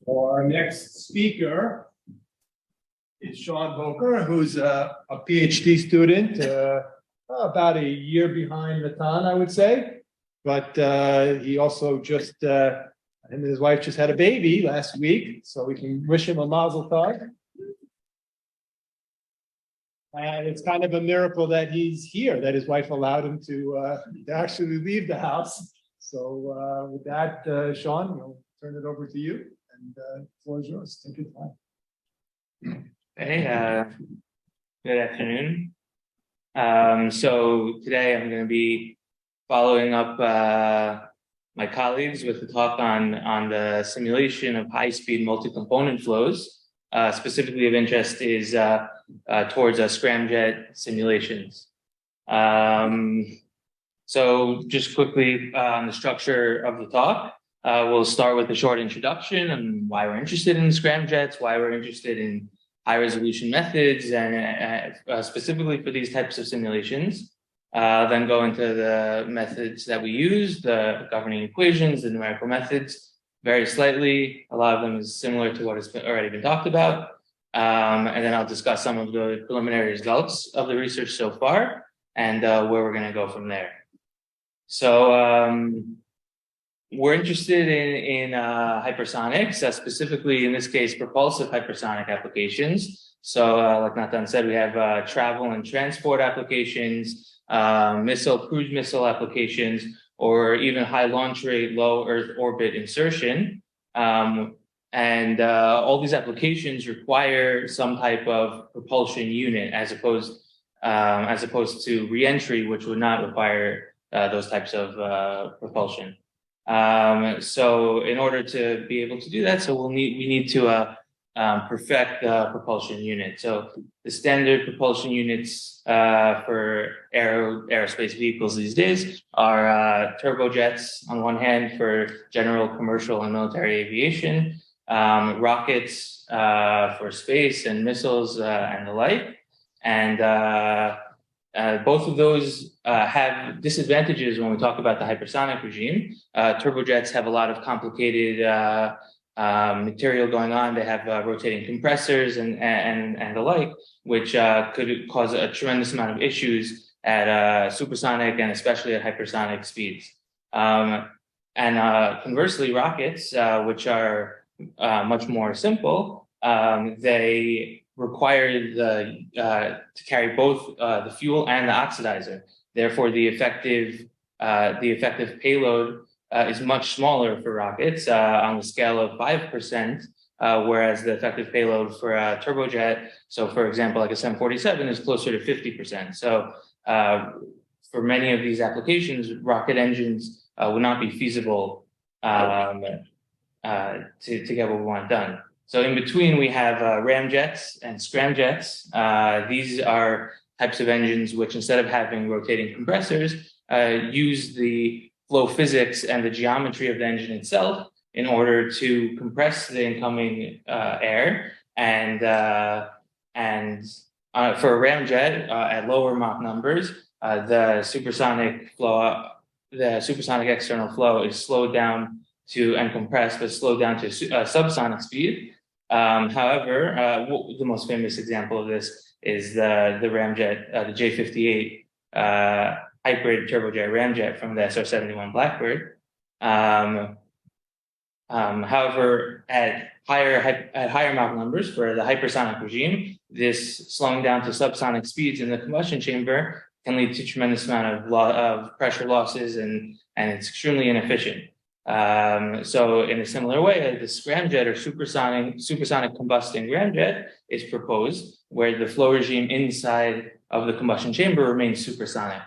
Our next speaker is Sean Boker, who's a PhD student, about a year behind Matan, I would say. But he also just, him and his wife just had a baby last week, so we can wish him a mazel tov. And it's kind of a miracle that he's here, that his wife allowed him to actually leave the house. So with that, Sean, we'll turn it over to you. And the floor is yours. Take your time. Hey, good afternoon. So today I'm going to be following up my colleagues with a talk on the simulation of high-speed multi-component flows. Specifically of interest is towards scramjet simulations. So just quickly on the structure of the talk. We'll start with a short introduction and why we're interested in scramjets, why we're interested in high-resolution methods, and specifically for these types of simulations. Then go into the methods that we use, the governing equations, the numerical methods, very slightly. A lot of them is similar to what has already been talked about. And then I'll discuss some of the preliminary results of the research so far and where we're going to go from there. So we're interested in hypersonics, specifically in this case, propulsive hypersonic applications. So like Nathan said, we have travel and transport applications, cruise missile applications, or even high launch rate, low Earth orbit insertion. And all these applications require some type of propulsion unit as opposed to reentry, which would not require those types of propulsion. So in order to be able to do that, we need to perfect the propulsion unit. So the standard propulsion units for aerospace vehicles these days are turbojets on one hand for general commercial and military aviation, rockets for space and missiles and the like. And both of those have disadvantages when we talk about the hypersonic regime. Turbojets have a lot of complicated material going on. They have rotating compressors and the like, which could cause a tremendous amount of issues at supersonic and especially at hypersonic speeds. And conversely, rockets, which are much more simple, they require to carry both the fuel and the oxidizer. Therefore, the effective payload is much smaller for rockets on the scale of 5%, whereas the effective payload for a turbojet, so for example, like a 747, is closer to 50%. So for many of these applications, rocket engines would not be feasible to get what we want done. So in between, we have ramjets and scramjets. These are types of engines which, instead of having rotating compressors, use the flow physics and the geometry of the engine itself in order to compress the incoming air. And for a ramjet at lower Mach numbers, the supersonic external flow is slowed down and compressed, but slowed down to subsonic speed. However, the most famous example of this is the ramjet, the J-58 hybrid turbojet ramjet from the SR-71 Blackbird. However, at higher Mach numbers for the hypersonic regime, this slowing down to subsonic speeds in the combustion chamber can lead to a tremendous amount of pressure losses, and it's extremely inefficient. So in a similar way, the scramjet or supersonic combusting ramjet is proposed, where the flow regime inside of the combustion chamber remains supersonic.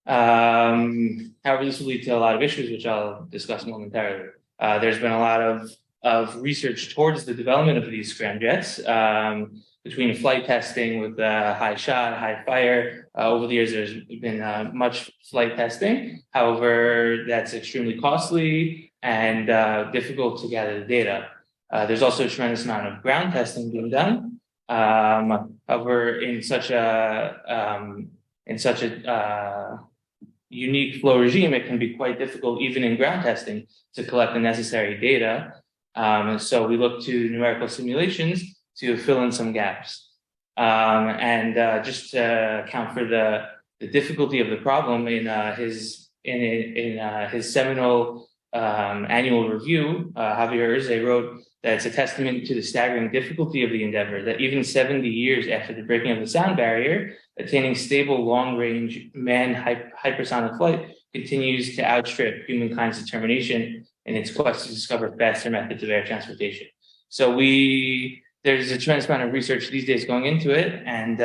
However, this will lead to a lot of issues, which I'll discuss momentarily. There's been a lot of research towards the development of these scramjets, between flight testing with high shot, high fire. Over the years, there's been much flight testing. However, that's extremely costly and difficult to gather the data. There's also a tremendous amount of ground testing being done. However, in such a unique flow regime, it can be quite difficult, even in ground testing, to collect the necessary data. So we look to numerical simulations to fill in some gaps. Just to account for the difficulty of the problem in his seminal annual review, Javier Urze wrote that it's a testament to the staggering difficulty of the endeavor that even 70 years after the breaking of the sound barrier, attaining stable long-range manned hypersonic flight continues to outstrip humankind's determination in its quest to discover faster methods of air transportation. So there's a tremendous amount of research these days going into it, and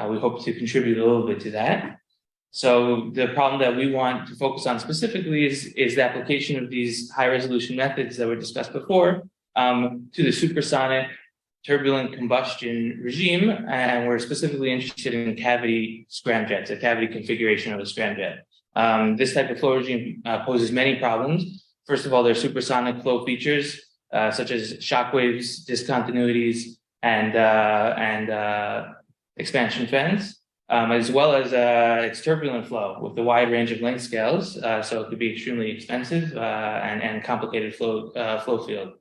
we hope to contribute a little bit to that. So the problem that we want to focus on specifically is the application of these high-resolution methods that were discussed before to the supersonic turbulent combustion regime, and we're specifically interested in cavity scramjets, a cavity configuration of a scramjet. This type of flow regime poses many problems. First of all, there are supersonic flow features such as shock waves, discontinuities, and expansion fans, as well as its turbulent flow with the wide range of length scales. So it could be extremely expensive and complicated flow field.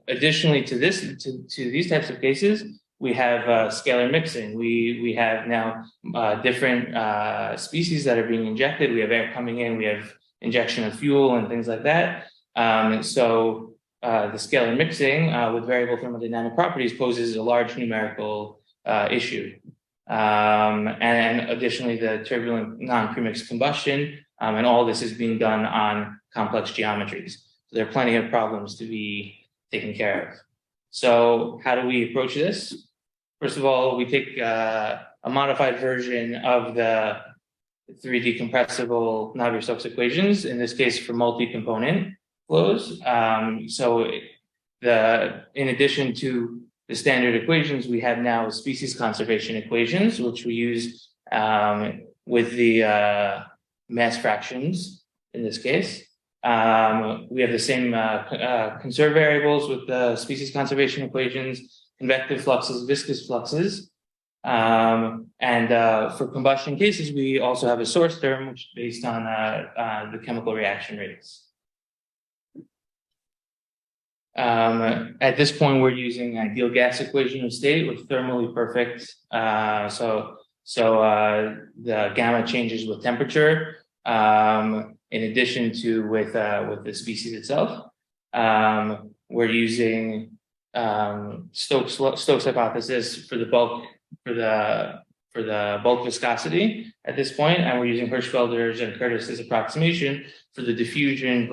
Additionally to these types of cases, we have scalar mixing. We have now different species that are being injected. We have air coming in. We have injection of fuel and things like that. The scalar mixing with variable thermodynamic properties poses a large numerical issue. And additionally, the turbulent non-premixed combustion, and all this is being done on complex geometries. So there are plenty of problems to be taken care of. So how do we approach this? First of all, we take a modified version of the 3D compressible Navier-Stokes equations, in this case for multi-component flows. In addition to the standard equations, we have now species conservation equations, which we use with the mass fractions in this case. We have the same conserved variables with the species conservation equations, convective fluxes, viscous fluxes. For combustion cases, we also have a source term, which is based on the chemical reaction rates. At this point, we're using ideal gas equation of state with thermally perfect. So the gamma changes with temperature, in addition to with the species itself. We're using Stokes hypothesis for the bulk viscosity at this point, and we're using Hirschfelder's and Curtis's approximation for the diffusion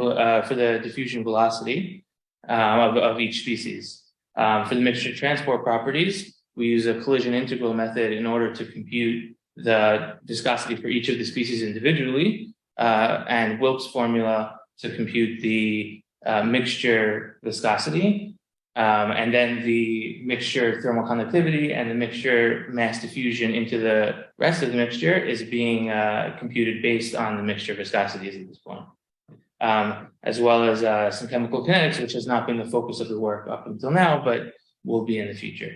velocity of each species. For the mixture transport properties, we use a collision integral method in order to compute the viscosity for each of the species individually, and Wilks formula to compute the mixture viscosity, and then the mixture thermal conductivity and the mixture mass diffusion into the rest of the mixture is being computed based on the mixture viscosities at this point. As well as some chemical kinetics, which has not been the focus of the work up until now, but will be in the future.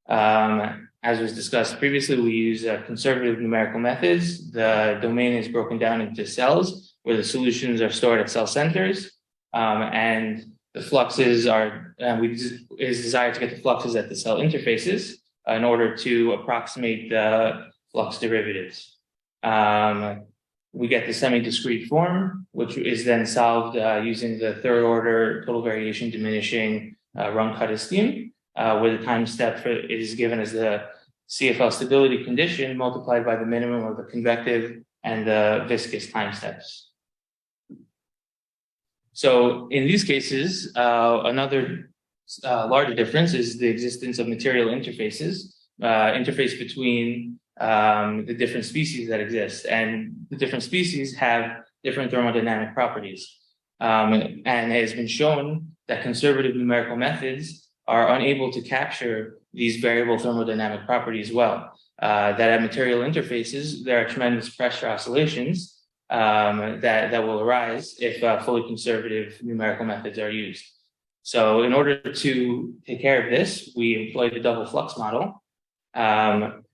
As was discussed previously, we use conservative numerical methods. The domain is broken down into cells where the solutions are stored at cell centers, and the fluxes is desired to get the fluxes at the cell interfaces in order to approximate the flux derivatives. We get the semi-discrete form, which is then solved using the third order total variation diminishing Runge-Kutta scheme, where the time step is given as the CFL stability condition multiplied by the minimum of the convective and the viscous time steps. So in these cases, another larger difference is the existence of material interfaces, interface between the different species that exist, and the different species have different thermodynamic properties. And it has been shown that conservative numerical methods are unable to capture these variable thermodynamic properties well. That at material interfaces, there are tremendous pressure oscillations that will arise if fully conservative numerical methods are used. So in order to take care of this, we employ the double flux model,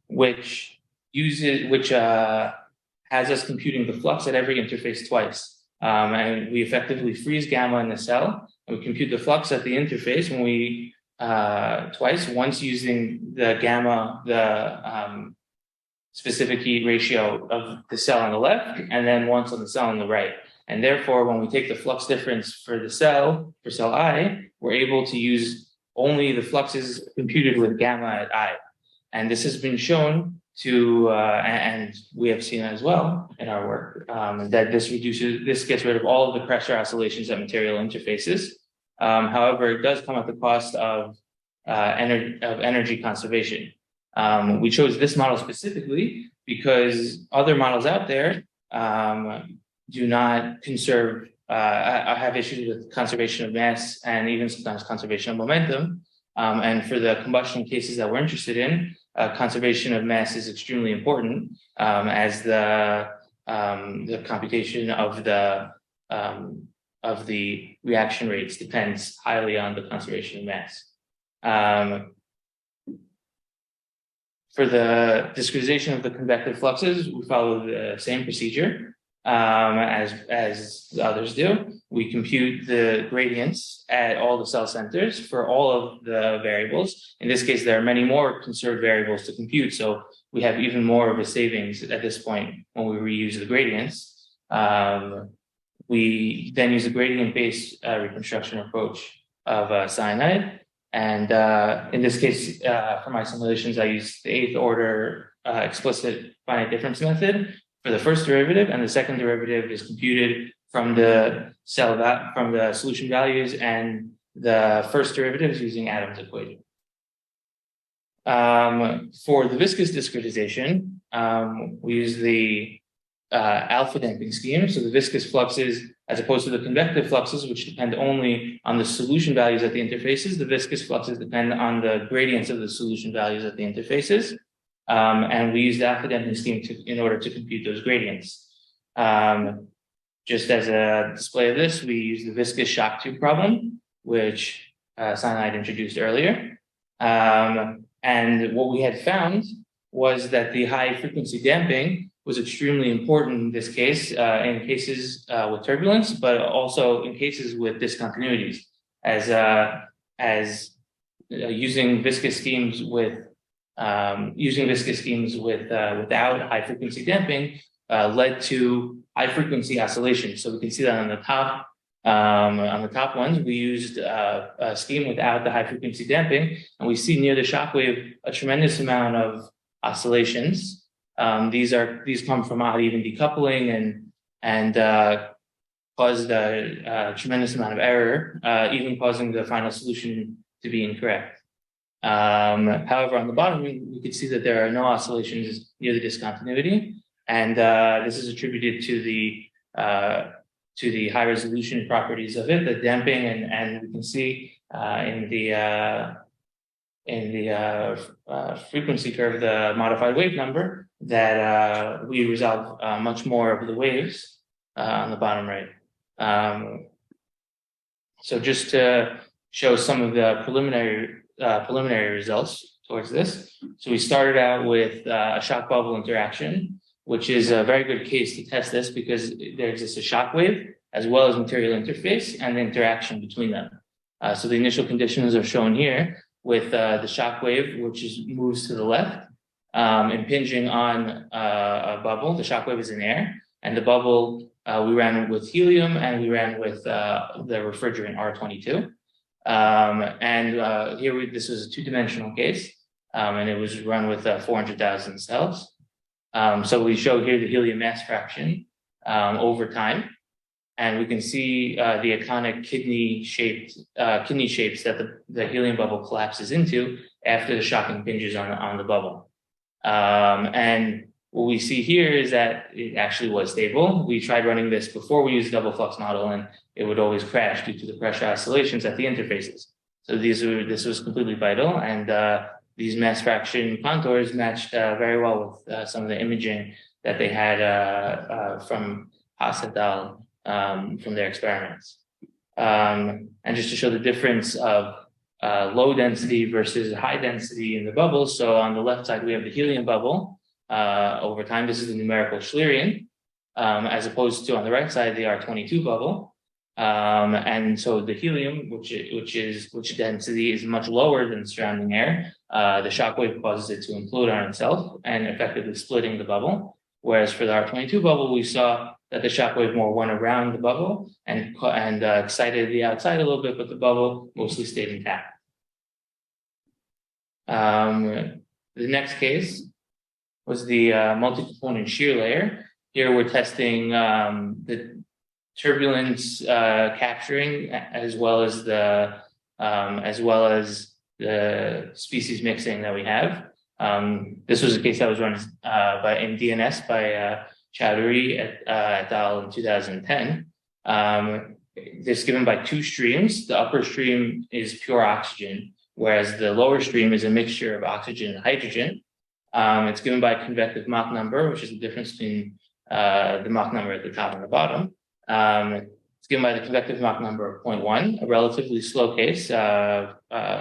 which has us computing the flux at every interface twice. And we effectively freeze gamma in the cell, and we compute the flux at the interface when we once using the gamma, the specific heat ratio of the cell on the left, and then once on the cell on the right. And therefore, when we take the flux difference for the cell, for cell I, we're able to use only the fluxes computed with gamma at I. And this has been shown to, and we have seen as well in our work, that this gets rid of all of the pressure oscillations at material interfaces. However, it does come at the cost of energy conservation. We chose this model specifically because other models out there do not conserve, have issues with conservation of mass and even sometimes conservation of momentum. And for the combustion cases that we're interested in, conservation of mass is extremely important, as the computation of the reaction rates depends highly on the conservation of mass. For the discretization of the convective fluxes, we follow the same procedure as the others do. We compute the gradients at all the cell centers for all of the variables. In this case, there are many more conserved variables to compute, so we have even more of a savings at this point when we reuse the gradients. We then use a gradient-based reconstruction approach of cyanide. And in this case, for my simulations, I used the 8th order explicit finite difference method for the first derivative, and the second derivative is computed from the from the solution values, and the first derivative is using Adams' equation. For the viscous discretization, we use the alpha damping scheme. So the viscous fluxes, as opposed to the convective fluxes, which depend only on the solution values at the interfaces, the viscous fluxes depend on the gradients of the solution values at the interfaces. And we use the alpha damping scheme in order to compute those gradients. Just as a display of this, we use the viscous shock tube problem, which Cyanide introduced earlier. And what we had found was that the high frequency damping was extremely important in this case, in cases with turbulence, but also in cases with discontinuities, as using viscous schemes without high frequency damping led to high frequency oscillations. So we can see that on the top ones, we used a scheme without the high frequency damping, and we see near the shock wave a tremendous amount of oscillations. These come from odd even decoupling and caused a tremendous amount of error, even causing the final solution to be incorrect. However, on the bottom, we could see that there are no oscillations near the discontinuity, and this is attributed to the high resolution properties of it, the damping, and we can see in the frequency curve, the modified wave number, that we resolve much more of the waves on the bottom right. So just to show some of the preliminary results towards this. So we started out with a shock bubble interaction, which is a very good case to test this because there exists a shock wave as well as material interface and the interaction between them. So the initial conditions are shown here with the shock wave, which moves to the left, impinging on a bubble. The shock wave is in air, and the bubble we ran with helium and we ran with the refrigerant R22. Here this was a two-dimensional case, and it was run with 400,000 cells. So we show here the helium mass fraction over time, and we can see the iconic kidney shapes that the helium bubble collapses into after the shock impinges on the bubble. And what we see here is that it actually was stable. We tried running this before we used the double flux model, and it would always crash due to the pressure oscillations at the interfaces. So this was completely vital, and these mass fraction contours matched very well with some of the imaging that they had from Haas et al. From their experiments. And just to show the difference of low density versus high density in the bubbles. So on the left side, we have the helium bubble. Over time, this is the numerical Schlierian. as opposed to on the right side, the R22 bubble. And so the helium, which density is much lower than surrounding air, the shock wave causes it to implode on itself and effectively splitting the bubble. Whereas for the R22 bubble, we saw that the shock wave more went around the bubble and excited the outside a little bit, but the bubble mostly stayed intact. The next case was the multi-component shear layer. Here we're testing the turbulence capturing as well as the species mixing that we have. This was a case that was run in DNS by Chowdhury et al. In 2010. This is given by two streams. The upper stream is pure oxygen, whereas the lower stream is a mixture of oxygen and hydrogen. It's given by a convective Mach number, which is the difference between the Mach number at the top and the bottom. It's given by the convective Mach number of 0.1, a relatively slow case. Further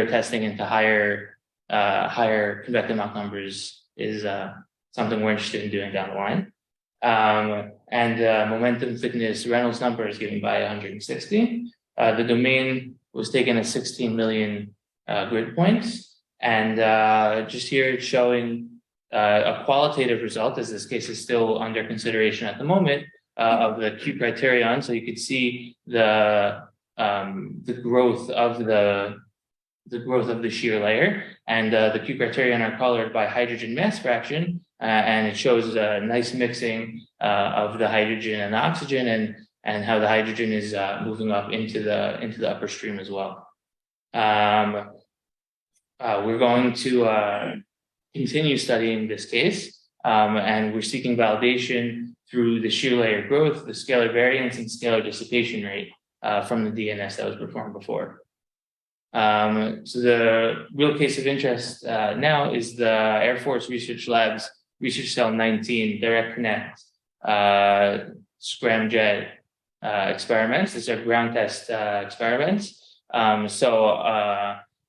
testing into higher convective Mach numbers is something we're interested in doing down the line. Momentum thickness Reynolds number is given by 160. The domain was taken as 16 million grid points. And just here it's showing a qualitative result, as this case is still under consideration at the moment, of the Q criterion. So you could see the growth of the shear layer, and the Q criterion are colored by hydrogen mass fraction, and it shows a nice mixing of the hydrogen and the oxygen, and how the hydrogen is moving up into the upper stream as well. We're going to continue studying this case, and we're seeking validation through the shear layer growth, the scalar variance, and scalar dissipation rate from the DNS that was performed before. So the real case of interest now is the Air Force Research Labs Research Cell 19 Direct Connect scramjet experiments. These are ground test experiments.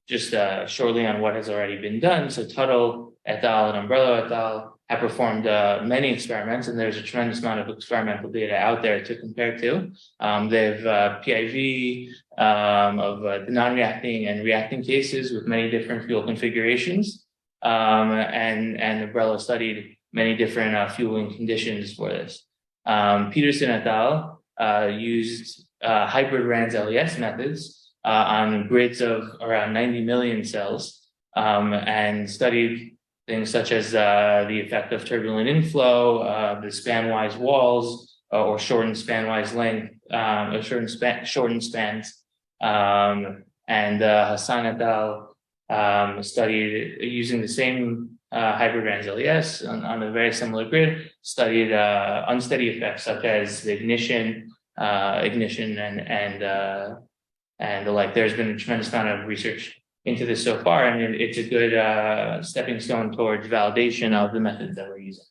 Just shortly on what has already been done. So Tuttle et al. And Umbrello et al. Have performed many experiments, and there's a tremendous amount of experimental data out there to compare to. They have PIV of the non-reacting and reacting cases with many different fuel configurations. And Umbrello studied many different fueling conditions for this. Peterson et al. Used hybrid RANS LES methods on grids of around 90 million cells, and studied things such as the effect of turbulent inflow, the span-wise walls, or shortened span-wise length, or shortened spans. And Hassan et al. Studied using the same hybrid RANS LES on a very similar grid, studied unsteady effects such as the ignition and the like. There's been a tremendous amount of research into this so far, and it's a good stepping stone towards validation of the methods that we're using.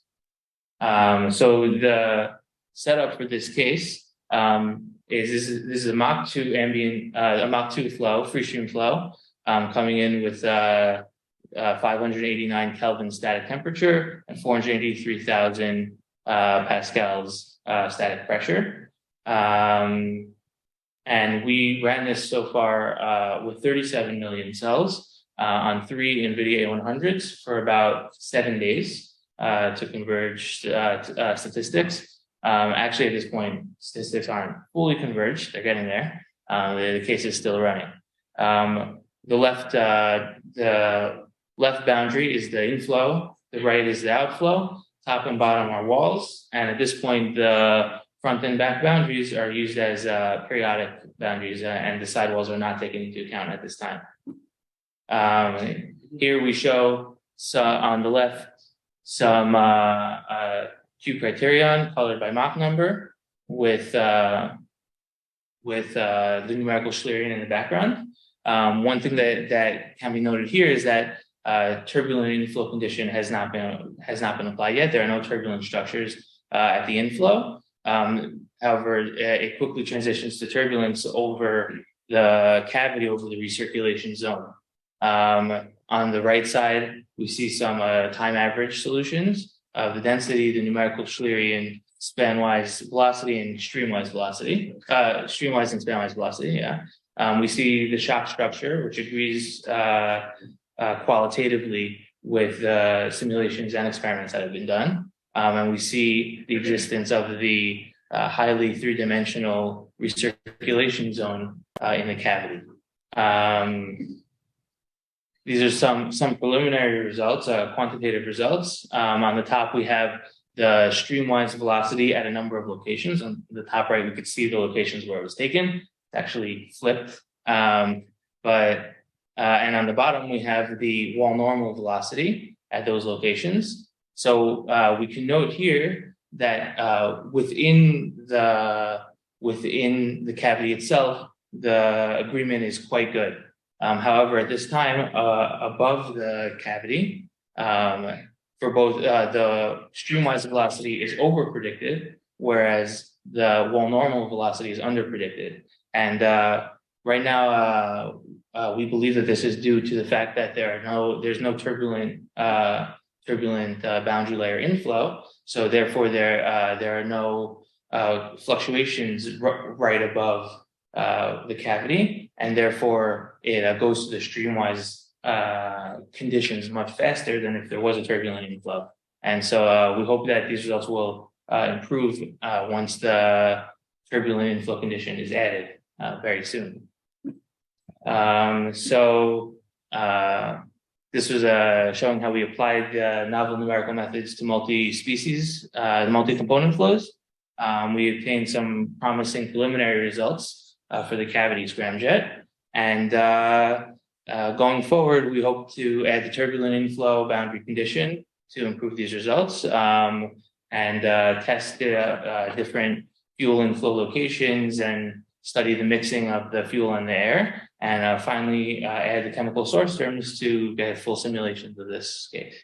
So the setup for this case is this is a Mach 2 ambient, a Mach 2 flow, free stream flow, coming in with 589 Kelvin static temperature and 483,000 pascals static pressure. And we ran this so far with 37 million cells on 3 NVIDIA A100s for about 7 days to converge statistics. Actually, at this point, statistics aren't fully converged. They're getting there. The case is still running. The left boundary is the inflow. The right is the outflow. Top and bottom are walls. And at this point, the front and back boundaries are used as periodic boundaries, and the sidewalls are not taken into account at this time. Here we show on the left some Q criterion colored by Mach number with the numerical Schlieren in the background. One thing that can be noted here is that turbulent inflow condition has not been applied yet. There are no turbulent structures at the inflow. However, it quickly transitions to turbulence over the cavity, over the recirculation zone. On the right side, we see some time average solutions the density, the numerical Schlierian span-wise velocity and streamwise velocity, streamwise and span-wise velocity. Yeah. We see the shock structure, which agrees qualitatively with simulations and experiments that have been done. And we see the existence of the highly three-dimensional recirculation zone in the cavity. These are some preliminary results, quantitative results. On the top, we have the streamwise velocity at a number of locations. On the top right, we could see the locations where it was taken. It's actually flipped. And on the bottom, we have the wall normal velocity at those locations. So we can note here that within the cavity itself, the agreement is quite good. However, at this time, above the cavity, for both the streamwise velocity is over predicted, whereas the wall normal velocity is under predicted. And right now, we believe that this is due to the fact that there's no turbulent boundary layer inflow. So therefore, there are no fluctuations right above the cavity, and therefore it goes to the streamwise conditions much faster than if there was a turbulent inflow. And so we hope that these results will improve once the turbulent inflow condition is added very soon. This was showing how we applied novel numerical methods to multi-species, multi-component flows. We obtained some promising preliminary results for the cavity scramjet. And going forward, we hope to add the turbulent inflow boundary condition to improve these results and test different fuel inflow locations and study the mixing of the fuel and the air. And finally, add the chemical source terms to get full simulations of this case.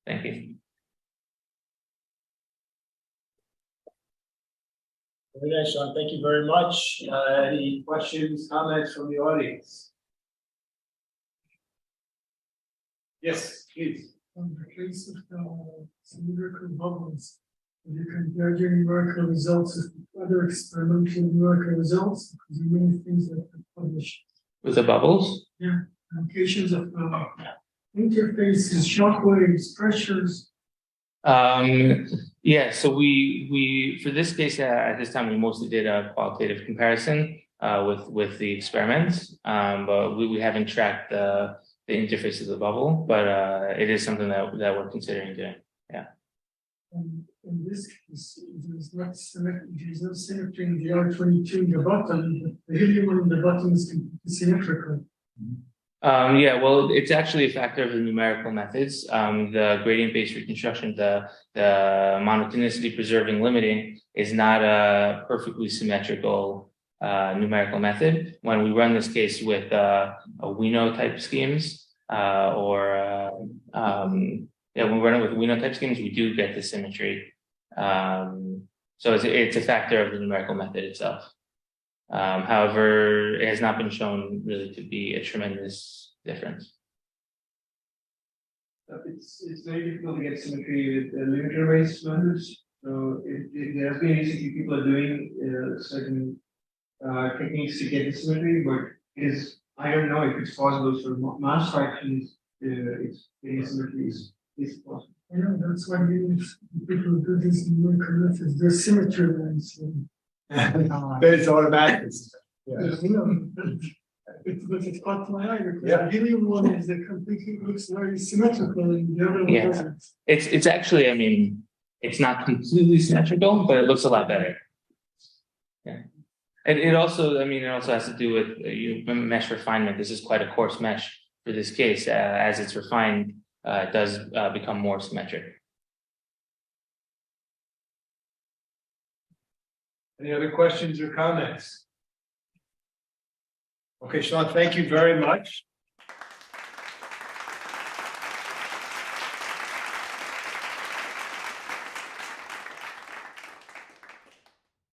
Thank you. Very nice, Sean. Thank you very much. Any questions, comments from the audience? Yes, please. On the case of cylindrical bubbles, you compare your numerical results with other experimental numerical results, because there are many things that are published. With the bubbles? Yeah, applications of interfaces, shock waves, pressures. Yeah, so we for this case at this time we mostly did a qualitative comparison with the experiments, but we haven't tracked the interface of the bubble, but it is something that we're considering doing. Yeah. In this case, there's no symmetry in the R22 in the bottom, but the helium in the bottom is completely symmetrical. Yeah, well, it's actually a factor of the numerical methods. The gradient-based reconstruction, the monotonicity preserving limiting is not a perfectly symmetrical numerical method. When we run this case with a Wino type schemes when we run it with Wino type schemes, we do get the symmetry. So it's a factor of the numerical method itself. However, it has not been shown really to be a tremendous difference. It's very difficult to get symmetry with limiter-based methods. So there has been recently people are doing certain techniques to get the symmetry, but I don't know if it's possible. So mass fractions, it's getting symmetry is possible. I know that's why people do these numerical methods. There's symmetry lines. Then it's automatic. Yeah. It's caught my eye because Yeah. the helium one is completely looks very symmetrical and the other one Yeah. doesn't. It's actually, I mean, it's not completely symmetrical, but it looks a lot better. Yeah. And it also has to do with mesh refinement. This is quite a coarse mesh for this case. As it's refined, it does become more symmetric. Any other questions or comments? Okay, Sean, thank you very much.